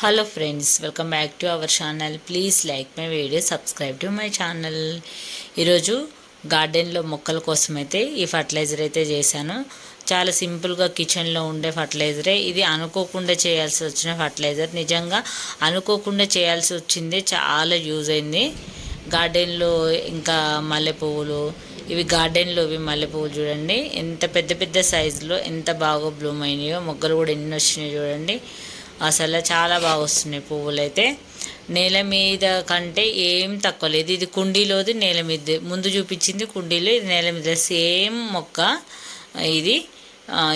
Hello friends, welcome back to our channel. Please like my video, subscribe to my channel. ఈరోజు గార్డెన్లో మొక్కల కోసం అయితే ఈ ఫర్టిలైజర్ అయితే చేశాను. చాలా సింపుల్గా కిచెన్లో ఉండే ఫర్టిలైజరే ఇది. అనుకోకుండా చేయాల్సి వచ్చిన ఫర్టిలైజర్, నిజంగా అనుకోకుండా చేయాల్సి వచ్చింది. చాలా యూజ్ అయింది గార్డెన్లో. ఇంకా మల్లెపువ్వులు, ఇవి గార్డెన్లో ఇవి మల్లెపువ్వులు చూడండి ఎంత పెద్ద పెద్ద సైజులో ఎంత బాగా బ్లూమ్ అయినాయో. మొగ్గలు కూడా ఎన్ని వచ్చినాయో చూడండి. అసలు చాలా బాగా వస్తున్నాయి పువ్వులు అయితే. నేల మీద కంటే ఏం తక్కువ లేదు. ఇది కుండీలోది, నేల మీద ముందు చూపించింది కుండీలో, ఇది నేల మీద సేమ్ మొక్క ఇది.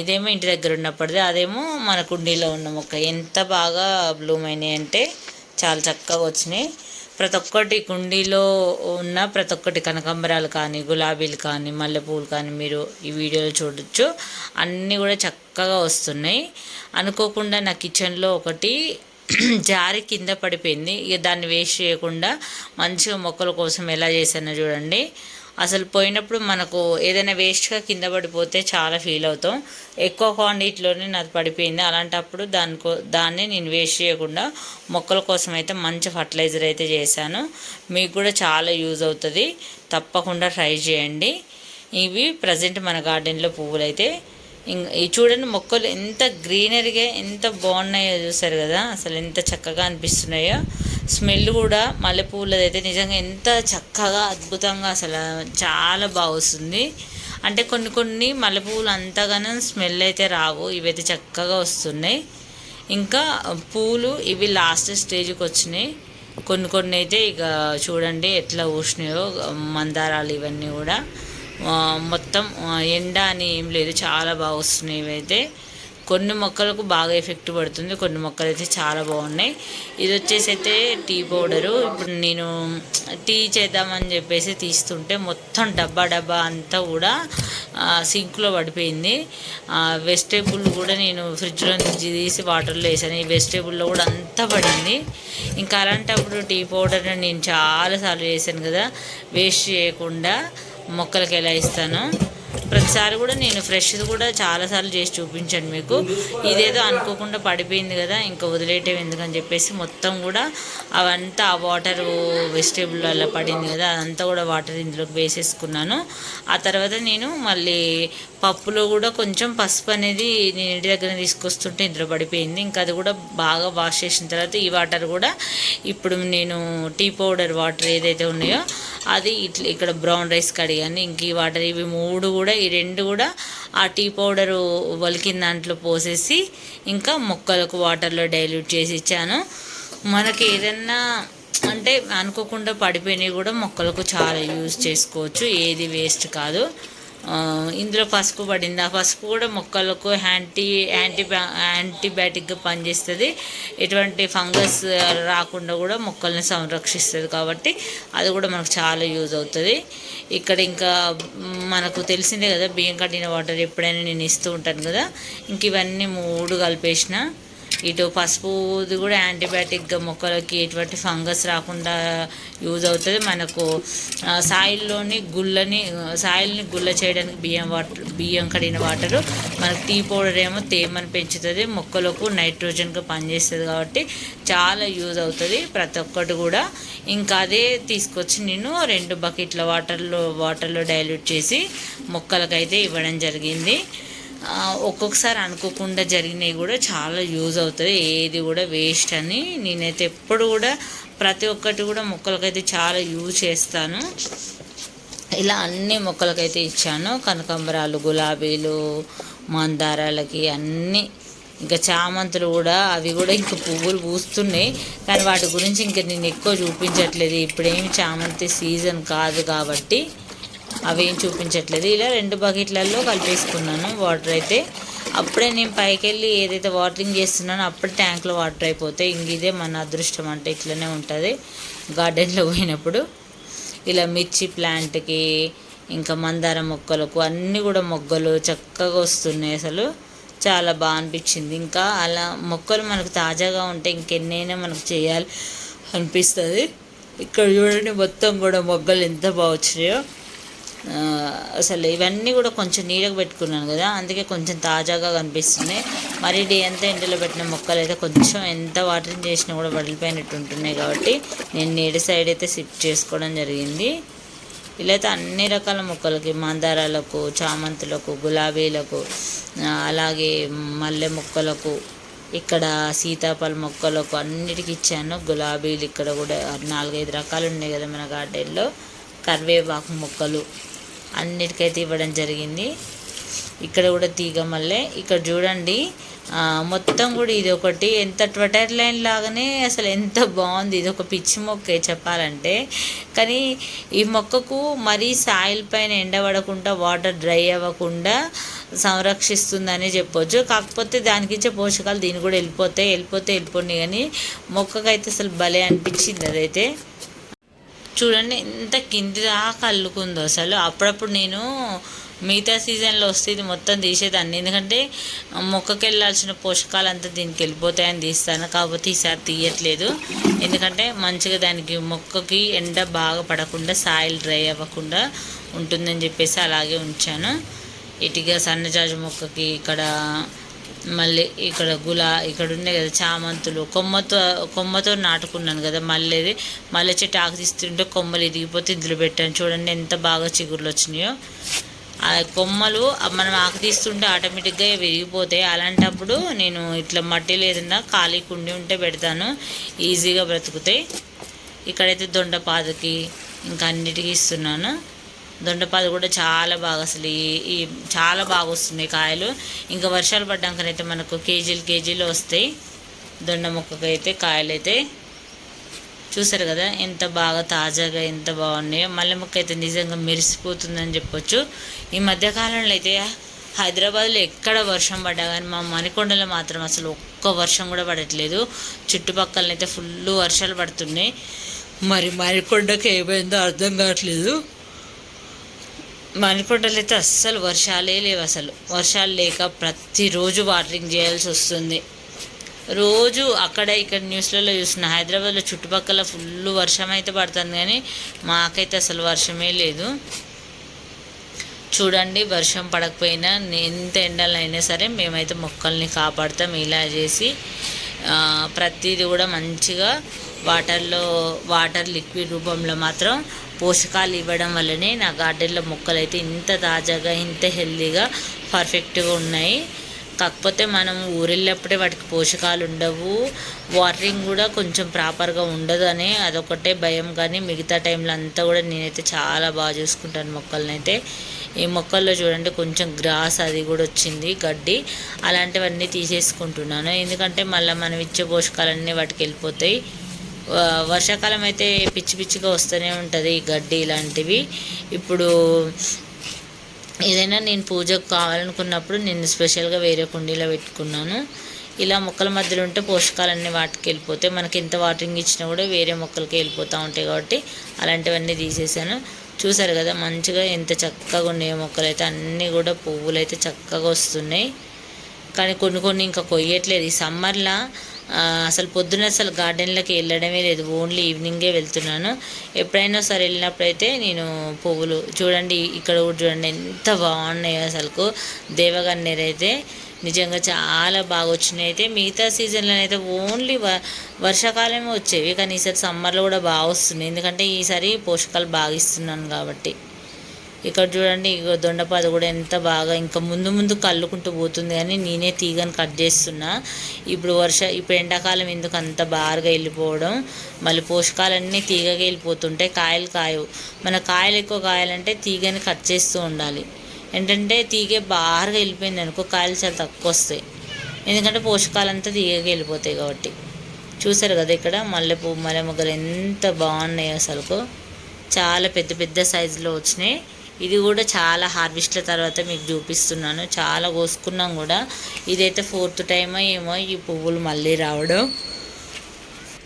ఇదేమో ఇంటి దగ్గర ఉన్నప్పటిది, అదేమో మన కుండీలో ఉన్న మొక్క. ఎంత బాగా బ్లూమ్ అయినాయి అంటే చాలా చక్కగా వచ్చినాయి. ప్రతి ఒక్కటి కుండీలో ఉన్న ప్రతి ఒక్కటి కనకాంబరాలు కానీ, గులాబీలు కానీ, మల్లెపూలు కానీ మీరు ఈ వీడియోలో చూడొచ్చు. అన్నీ కూడా చక్కగా వస్తున్నాయి. అనుకోకుండా నా కిచెన్లో ఒకటి జారి కింద పడిపోయింది. ఇక దాన్ని వేస్ట్ చేయకుండా మంచిగా మొక్కల కోసం ఎలా చేశానో చూడండి. అసలు పోయినప్పుడు మనకు ఏదైనా వేస్ట్గా కింద పడిపోతే చాలా ఫీల్ అవుతాం. ఎక్కువ క్వాంటిటీలోనే నాది పడిపోయింది. అలాంటప్పుడు దాన్ని నేను వేస్ట్ చేయకుండా మొక్కల కోసం అయితే మంచి ఫర్టిలైజర్ అయితే చేశాను. మీకు కూడా చాలా యూజ్ అవుతుంది, తప్పకుండా ట్రై చేయండి. ఇవి ప్రజెంట్ మన గార్డెన్లో పువ్వులు అయితే. ఇవి చూడండి, మొక్కలు ఎంత గ్రీనరీగా ఎంత బాగున్నాయో చూసారు కదా. అసలు ఎంత చక్కగా అనిపిస్తున్నాయో. స్మెల్ కూడా మల్లెపూలది అయితే నిజంగా ఎంత చక్కగా అద్భుతంగా అసలు చాలా బాగా వస్తుంది. అంటే కొన్ని కొన్ని మల్లెపూలు అంతగానో స్మెల్ అయితే రావు, ఇవైతే చక్కగా వస్తున్నాయి. ఇంకా పూలు ఇవి లాస్ట్ స్టేజ్కి వచ్చినాయి. కొన్ని కొన్ని అయితే ఇక చూడండి ఎట్లా ఊసినాయో. మందారాలు ఇవన్నీ కూడా మొత్తం ఎండ అని ఏం లేదు, చాలా బాగా వస్తున్నాయి ఇవైతే. కొన్ని మొక్కలకు బాగా ఎఫెక్ట్ పడుతుంది, కొన్ని మొక్కలు అయితే చాలా బాగున్నాయి. ఇది వచ్చేసి అయితే టీ పౌడరు. ఇప్పుడు నేను టీ చేద్దామని చెప్పేసి తీస్తుంటే మొత్తం డబ్బా అంతా కూడా సింక్లో పడిపోయింది. వెజిటేబుల్ కూడా నేను ఫ్రిడ్జ్లో నుంచి తీసి వాటర్లో వేసాను. ఈ వెజిటేబుల్లో కూడా అంతా పడింది. ఇంకా అలాంటప్పుడు టీ పౌడర్ని నేను చాలాసార్లు వేసాను కదా, వేస్ట్ చేయకుండా మొక్కలకి ఎలా ఇస్తాను. ప్రతిసారి కూడా నేను ఫ్రెష్ది కూడా చాలాసార్లు చేసి చూపించాను మీకు. ఇదేదో అనుకోకుండా పడిపోయింది కదా, ఇంకా వదిలేయటం ఎందుకని చెప్పేసి మొత్తం కూడా అవంతా ఆ వాటర్ వెజిటేబుల్ అలా పడింది కదా, అదంతా కూడా వాటర్ ఇందులోకి వేసేసుకున్నాను. ఆ తర్వాత నేను మళ్ళీ పప్పులో కూడా కొంచెం పసుపు అనేది నేను ఇంటి దగ్గర తీసుకొస్తుంటే ఇందులో పడిపోయింది. ఇంకా అది కూడా బాగా వాష్ చేసిన తర్వాత ఈ వాటర్ కూడా ఇప్పుడు నేను టీ పౌడర్ వాటర్ ఏదైతే ఉన్నాయో అది ఇక్కడ బ్రౌన్ రైస్ కడిగాను. ఇంక ఈ వాటర్ ఇవి మూడు కూడా, ఈ రెండు కూడా ఆ టీ పౌడరు వలికిన దాంట్లో పోసేసి ఇంకా మొక్కలకు వాటర్లో డైల్యూట్ చేసి ఇచ్చాను. మనకి ఏదన్నా అంటే అనుకోకుండా పడిపోయినవి కూడా మొక్కలకు చాలా యూజ్ చేసుకోవచ్చు, ఏది వేస్ట్ కాదు. ఇందులో పసుపు పడింది. ఆ పసుపు కూడా మొక్కలకు యాంటీబయాటిక్గా పనిచేస్తుంది. ఎటువంటి ఫంగస్ రాకుండా కూడా మొక్కల్ని సంరక్షిస్తుంది. కాబట్టి అది కూడా మనకు చాలా యూజ్ అవుతుంది. ఇక్కడ ఇంకా మనకు తెలిసిందే కదా, బియ్యం కట్టిన వాటర్ ఎప్పుడైనా నేను ఇస్తూ ఉంటాను కదా. ఇంక ఇవన్నీ మూడు కలిపేసిన. ఇటు పసుపుది కూడా యాంటీబయాటిక్గా మొక్కలకి ఎటువంటి ఫంగస్ రాకుండా యూజ్ అవుతుంది. మనకు సాయిల్ని గుల్ల చేయడానికి బియ్యం కడిగిన వాటరు, మనకు టీ పౌడర్ ఏమో తేమని పెంచుతుంది, మొక్కలకు నైట్రోజన్గా పనిచేస్తుంది. కాబట్టి చాలా యూజ్ అవుతుంది ప్రతి ఒక్కటి కూడా. ఇంకా అదే తీసుకొచ్చి నేను 2 బకెట్ల వాటర్లో డైల్యూట్ చేసి మొక్కలకైతే ఇవ్వడం జరిగింది. ఒక్కొక్కసారి అనుకోకుండా జరిగినవి కూడా చాలా యూజ్ అవుతుంది, ఏది కూడా వేస్ట్ అని నేనైతే ఎప్పుడు కూడా ప్రతి ఒక్కటి కూడా మొక్కలకైతే చాలా యూజ్ చేస్తాను. ఇలా అన్ని మొక్కలకైతే ఇచ్చాను. కనకాంబరాలు, గులాబీలు, మందారాలకి అన్నీ. ఇంకా చామంతులు కూడా, అవి కూడా ఇంకా పువ్వులు పూస్తున్నాయి కానీ వాటి గురించి ఇంకా నేను ఎక్కువ చూపించట్లేదు. ఇప్పుడేమి చామంతి సీజన్ కాదు కాబట్టి అవేం చూపించట్లేదు. ఇలా 2 బకెట్లలో కలిపేసుకున్నాను వాటర్ అయితే. అప్పుడే నేను పైకి వెళ్ళి ఏదైతే వాటరింగ్ చేస్తున్నానో అప్పుడు ట్యాంక్లో వాటర్ అయిపోతాయి. ఇంక ఇదే మన అదృష్టం, అంటే ఇట్లనే ఉంటుంది గార్డెన్లో పోయినప్పుడు. ఇలా మిర్చి ప్లాంట్కి, ఇంకా మందార మొక్కలకు అన్నీ కూడా మొగ్గలు చక్కగా వస్తున్నాయి. అసలు చాలా బాగా అనిపించింది. ఇంకా అలా మొక్కలు మనకు తాజాగా ఉంటే ఇంకెన్నైనా మనకు చేయాలి అనిపిస్తుంది. ఇక్కడ చూడండి మొత్తం కూడా మొగ్గలు ఎంత బాగా వచ్చినాయో. అసలు ఇవన్నీ కూడా కొంచెం నీడకు పెట్టుకున్నాను కదా, అందుకే కొంచెం తాజాగా కనిపిస్తున్నాయి. మరి డే అంతా ఎండలో పెట్టిన మొక్కలు అయితే కొంచెం ఎంత వాటరింగ్ చేసినా కూడా వడిలిపోయినట్టు ఉంటున్నాయి. కాబట్టి నేను నీడ సైడ్ అయితే షిఫ్ట్ చేసుకోవడం జరిగింది. ఇలా అయితే అన్ని రకాల మొక్కలకి, మందారాలకు, చామంతులకు, గులాబీలకు, అలాగే మల్లె మొక్కలకు, ఇక్కడ సీతాఫల మొక్కలకు అన్నిటికీ ఇచ్చాను. గులాబీలు ఇక్కడ కూడా 4-5 రకాలు ఉన్నాయి కదా మన గార్డెన్లో. కరివేపాకు మొక్కలు అన్నిటికైతే ఇవ్వడం జరిగింది. ఇక్కడ కూడా తీగ మల్లె, ఇక్కడ చూడండి మొత్తం కూడా ఇది ఒకటి ఎంత ట్విట్టర్ లైన్ లాగానే అసలు ఎంత బాగుంది. ఇది ఒక పిచ్చి మొక్కే చెప్పాలంటే. కానీ ఈ మొక్కకు మరీ సాయిల్ పైన ఎండబడకుండా, వాటర్ డ్రై అవ్వకుండా సంరక్షిస్తుందని చెప్పొచ్చు. కాకపోతే దానికి ఇచ్చే పోషకాలు దీన్ని కూడా వెళ్ళిపోయి కానీ మొక్కకైతే అసలు భలే అనిపించింది. అదైతే చూడండి ఎంత కింది దాకా అల్లుకుందో. అసలు అప్పుడప్పుడు నేను మిగతా సీజన్లో వస్తే ఇది మొత్తం తీసేదాన్ని, ఎందుకంటే మొక్కకి వెళ్ళాల్సిన పోషకాలు అంతా దీనికి వెళ్ళిపోతాయని తీస్తాను. కాకపోతే ఈసారి తీయట్లేదు, ఎందుకంటే మంచిగా దానికి మొక్కకి ఎండ బాగా పడకుండా, సాయిల్ డ్రై అవ్వకుండా ఉంటుందని చెప్పేసి అలాగే ఉంచాను. ఇటుగా సన్నజాజి మొక్కకి ఇక్కడ మళ్ళీ ఇక్కడ ఇక్కడ ఉన్నాయి కదా చామంతులు, కొమ్మతో నాటుకున్నాను కదా మల్లె చెట్టు ఆకు తీస్తుంటే కొమ్మలు ఇరిగిపోతే ఇందులో పెట్టాను. చూడండి ఎంత బాగా చిగుర్లు వచ్చినాయో. ఆ కొమ్మలు మనం ఆకు తీస్తుంటే ఆటోమేటిక్గా విరిగిపోతాయి. అలాంటప్పుడు నేను ఇట్లా మట్టిలో ఏదైనా ఖాళీ కుండి ఉంటే పెడతాను, ఈజీగా బ్రతుకుతాయి. ఇక్కడైతే దొండపాదకి ఇంకా అన్నిటికీ ఇస్తున్నాను. దొండపాద కూడా చాలా బాగా అసలు ఈ చాలా బాగా వస్తున్నాయి కాయలు. ఇంకా వర్షాలు పడ్డాకనైతే మనకు కేజీలు వస్తాయి. దొండ మొక్కకైతే కాయలు అయితే చూసారు కదా ఎంత బాగా తాజాగా ఎంత బాగున్నాయో. మల్లె మొక్క అయితే నిజంగా మెరిసిపోతుందని చెప్పొచ్చు. ఈ మధ్యకాలంలో అయితే హైదరాబాద్లో ఎక్కడ వర్షం పడ్డా కానీ మా మణికొండలో మాత్రం అసలు ఒక్క వర్షం కూడా పడట్లేదు. చుట్టుపక్కలనైతే ఫుల్ వర్షాలు పడుతున్నాయి. మరి మణికొండకి ఏమైందో అర్థం కావట్లేదు. మణికొండలో అయితే అస్సలు వర్షాలే లేవు. అసలు వర్షాలు లేక ప్రతిరోజు వాటరింగ్ చేయాల్సి వస్తుంది. రోజు అక్కడ ఇక్కడ న్యూస్లలో చూసిన హైదరాబాద్లో చుట్టుపక్కల ఫుల్ వర్షం అయితే పడుతుంది, కానీ మాకైతే అసలు వర్షమే లేదు. చూడండి వర్షం పడకపోయినా ఎంత ఎండలు అయినా సరే మేమైతే మొక్కల్ని కాపాడుతాం. ఇలా చేసి ప్రతిదీ కూడా మంచిగా వాటర్ లిక్విడ్ రూపంలో మాత్రం పోషకాలు ఇవ్వడం వల్లనే నా గార్డెన్లో మొక్కలు అయితే ఇంత తాజాగా ఇంత హెల్తీగా పర్ఫెక్ట్గా ఉన్నాయి. కాకపోతే మనం ఊరెళ్ళినప్పుడే వాటికి పోషకాలు ఉండవు, వాటరింగ్ కూడా కొంచెం ప్రాపర్గా ఉండదు అని అదొకటే భయం. కానీ మిగతా టైంలో అంతా కూడా నేనైతే చాలా బాగా చూసుకుంటాను మొక్కల్ని అయితే. ఈ మొక్కల్లో చూడండి కొంచెం గ్రాస్ అది కూడా వచ్చింది, గడ్డి, అలాంటివన్నీ తీసేసుకుంటున్నాను. ఎందుకంటే మళ్ళీ మనం ఇచ్చే పోషకాలన్నీ వాటికి వెళ్ళిపోతాయి. వర్షాకాలం అయితే పిచ్చిగా వస్తూనే ఉంటుంది ఈ గడ్డి ఇలాంటివి. ఇప్పుడు ఏదైనా నేను పూజకు కావాలనుకున్నప్పుడు నేను స్పెషల్గా వేరే కుండీలో పెట్టుకున్నాను. ఇలా మొక్కల మధ్యలో ఉంటే పోషకాలన్నీ వాటికి వెళ్ళిపోతాయి. మనకి ఎంత వాటరింగ్ ఇచ్చినా కూడా వేరే మొక్కలకి వెళ్ళిపోతూ ఉంటాయి. కాబట్టి అలాంటివన్నీ తీసేసాను. చూసారు కదా మంచిగా ఎంత చక్కగా ఉన్నాయో మొక్కలు అయితే. అన్నీ కూడా పువ్వులు అయితే చక్కగా వస్తున్నాయి. కానీ కొన్ని ఇంకా కొయ్యట్లేదు. ఈ సమ్మర్లో అసలు పొద్దున అసలు గార్డెన్లోకి వెళ్ళడమే లేదు, ఓన్లీ ఈవినింగే వెళ్తున్నాను. ఎప్పుడైనా సరే వెళ్ళినప్పుడైతే నేను పువ్వులు చూడండి ఇక్కడ కూడా చూడండి ఎంత బాగున్నాయో. అసలుకు దేవగన్నేరు అయితే నిజంగా చాలా బాగా వచ్చినాయి. అయితే మిగతా సీజన్లో అయితే ఓన్లీ వర్షాకాలమే వచ్చేవి, కానీ ఈసారి సమ్మర్లో కూడా బాగా వస్తున్నాయి. ఎందుకంటే ఈసారి పోషకాలు బాగా ఇస్తున్నాను కాబట్టి. ఇక్కడ చూడండి దొండపాద కూడా ఎంత బాగా ఇంకా ముందు కల్లుకుంటూ పోతుంది, కానీ నేనే తీగని కట్ చేస్తున్నా. ఇప్పుడు ఎండాకాలం ఎందుకు అంత బాగా వెళ్ళిపోవడం, మళ్ళీ పోషకాలన్నీ తీగగా వెళ్ళిపోతుంటాయి, కాయలు కాయవు. మన కాయలు ఎక్కువ కాయాలంటే తీగని కట్ చేస్తూ ఉండాలి. ఏంటంటే తీగే బాగా వెళ్ళిపోయింది అనుకో కాయలు చాలా తక్కువ వస్తాయి, ఎందుకంటే పోషకాలంతా తీగగా వెళ్ళిపోతాయి కాబట్టి. చూసారు కదా ఇక్కడ మల్లె మొగ్గలు ఎంత బాగున్నాయి. అసలుకు చాలా పెద్ద సైజులో వచ్చినాయి. ఇది కూడా చాలా హార్వెస్ట్ల తర్వాత మీకు చూపిస్తున్నాను. చాలా కోసుకున్నాం కూడా. ఇదైతే 4th టైమో ఏమో ఈ పువ్వులు మళ్ళీ రావడం.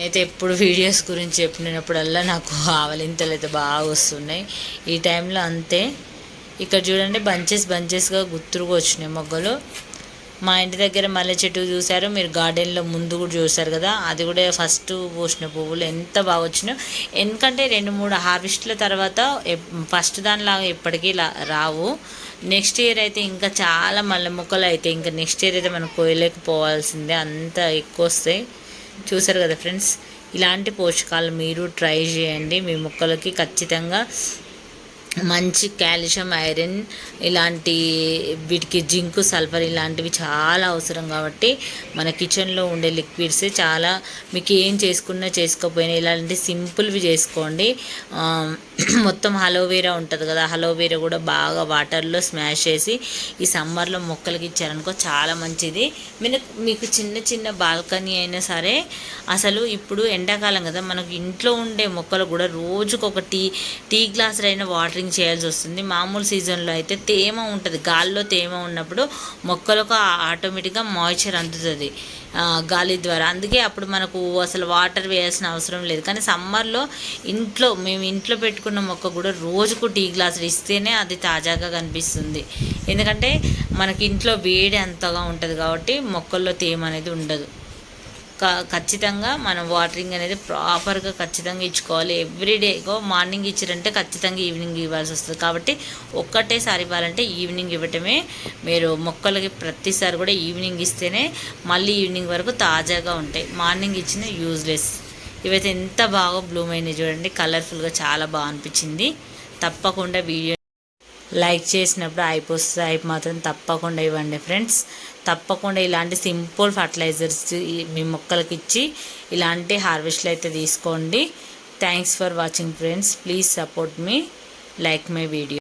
అయితే ఎప్పుడు వీడియోస్ గురించి చెప్పినప్పుడల్లా నాకు ఆవలింతలు అయితే బాగా వస్తున్నాయి. ఈ టైంలో అంతే. ఇక్కడ చూడండి బంచెస్గా గుత్తురుగా వచ్చినాయి మొగ్గలు. మా ఇంటి దగ్గర మల్లె చెట్టు చూసారు మీరు, గార్డెన్లో ముందు కూడా చూసారు కదా, అది కూడా ఫస్ట్ పూసిన పువ్వులు ఎంత బాగా వచ్చినాయో. ఎందుకంటే 2-3 హార్వెస్ట్ల తర్వాత ఫస్ట్ దానిలాగా ఎప్పటికీ రావు. నెక్స్ట్ ఇయర్ అయితే ఇంకా చాలా మల్లె మొక్కలు అయితే ఇంకా నెక్స్ట్ ఇయర్ అయితే మనం కోయలేకపోవాల్సిందే, అంత ఎక్కువ వస్తాయి. చూసారు కదా ఫ్రెండ్స్, ఇలాంటి పోషకాలు మీరు ట్రై చేయండి. మీ మొక్కలకి ఖచ్చితంగా మంచి కాల్షియం, ఐరన్, ఇలాంటి వీటికి జింకు, సల్ఫర్ ఇలాంటివి చాలా అవసరం. కాబట్టి మన కిచెన్లో ఉండే లిక్విడ్స్ చాలా, మీకు ఏం చేసుకున్నా చేసుకోకపోయినా ఇలాంటి సింపుల్వి చేసుకోండి. మొత్తం హలోవేరా ఉంటుంది కదా, హలోవేరా కూడా బాగా వాటర్లో స్మాష్ చేసి ఈ సమ్మర్లో మొక్కలకి ఇచ్చారనుకో చాలా మంచిది. మీకు చిన్న చిన్న బాల్కనీ అయినా సరే, అసలు ఇప్పుడు ఎండాకాలం కదా, మనకు ఇంట్లో ఉండే మొక్కలు కూడా రోజుకొక టీ గ్లాసులు అయినా వాటరింగ్ చేయాల్సి వస్తుంది. మామూలు సీజన్లో అయితే తేమ ఉంటుంది, గాలిలో తేమ ఉన్నప్పుడు మొక్కలకు ఆటోమేటిక్గా మాయిశ్చర్ అందుతుంది గాలి ద్వారా. అందుకే అప్పుడు మనకు అసలు వాటర్ వేయాల్సిన అవసరం లేదు. కానీ సమ్మర్లో మేము ఇంట్లో పెట్టుకున్న మొక్క కూడా రోజుకు టీ గ్లాసులు ఇస్తేనే అది తాజాగా కనిపిస్తుంది. ఎందుకంటే మనకి ఇంట్లో వేడి అంతగా ఉంటుంది కాబట్టి మొక్కల్లో తేమ అనేది ఉండదు. ఖచ్చితంగా మనం వాటరింగ్ అనేది ప్రాపర్గా ఖచ్చితంగా ఇచ్చుకోవాలి. ఎవ్రీడే మార్నింగ్ ఇచ్చారంటే ఖచ్చితంగా ఈవినింగ్ ఇవ్వాల్సి వస్తుంది. కాబట్టి ఒక్కటేసారి ఇవ్వాలంటే ఈవినింగ్ ఇవ్వటమే. మీరు మొక్కలకి ప్రతిసారి కూడా ఈవినింగ్ ఇస్తేనే మళ్ళీ ఈవినింగ్ వరకు తాజాగా ఉంటాయి. మార్నింగ్ ఇచ్చిన యూజ్లెస్. ఇవైతే ఎంత బాగా బ్లూమ్ అయినాయి చూడండి, కలర్ఫుల్గా చాలా బాగా అనిపించింది. తప్పకుండా వీడియో లైక్ చేసినప్పుడు ఐప్ మాత్రం తప్పకుండా ఇవ్వండి ఫ్రెండ్స్. తప్పకుండా ఇలాంటి సింపుల్ ఫర్టిలైజర్స్ మీ మొక్కలకి ఇచ్చి ఇలాంటి హార్వెస్ట్లు అయితే తీసుకోండి. Thanks for watching friends. Please support me, like my video.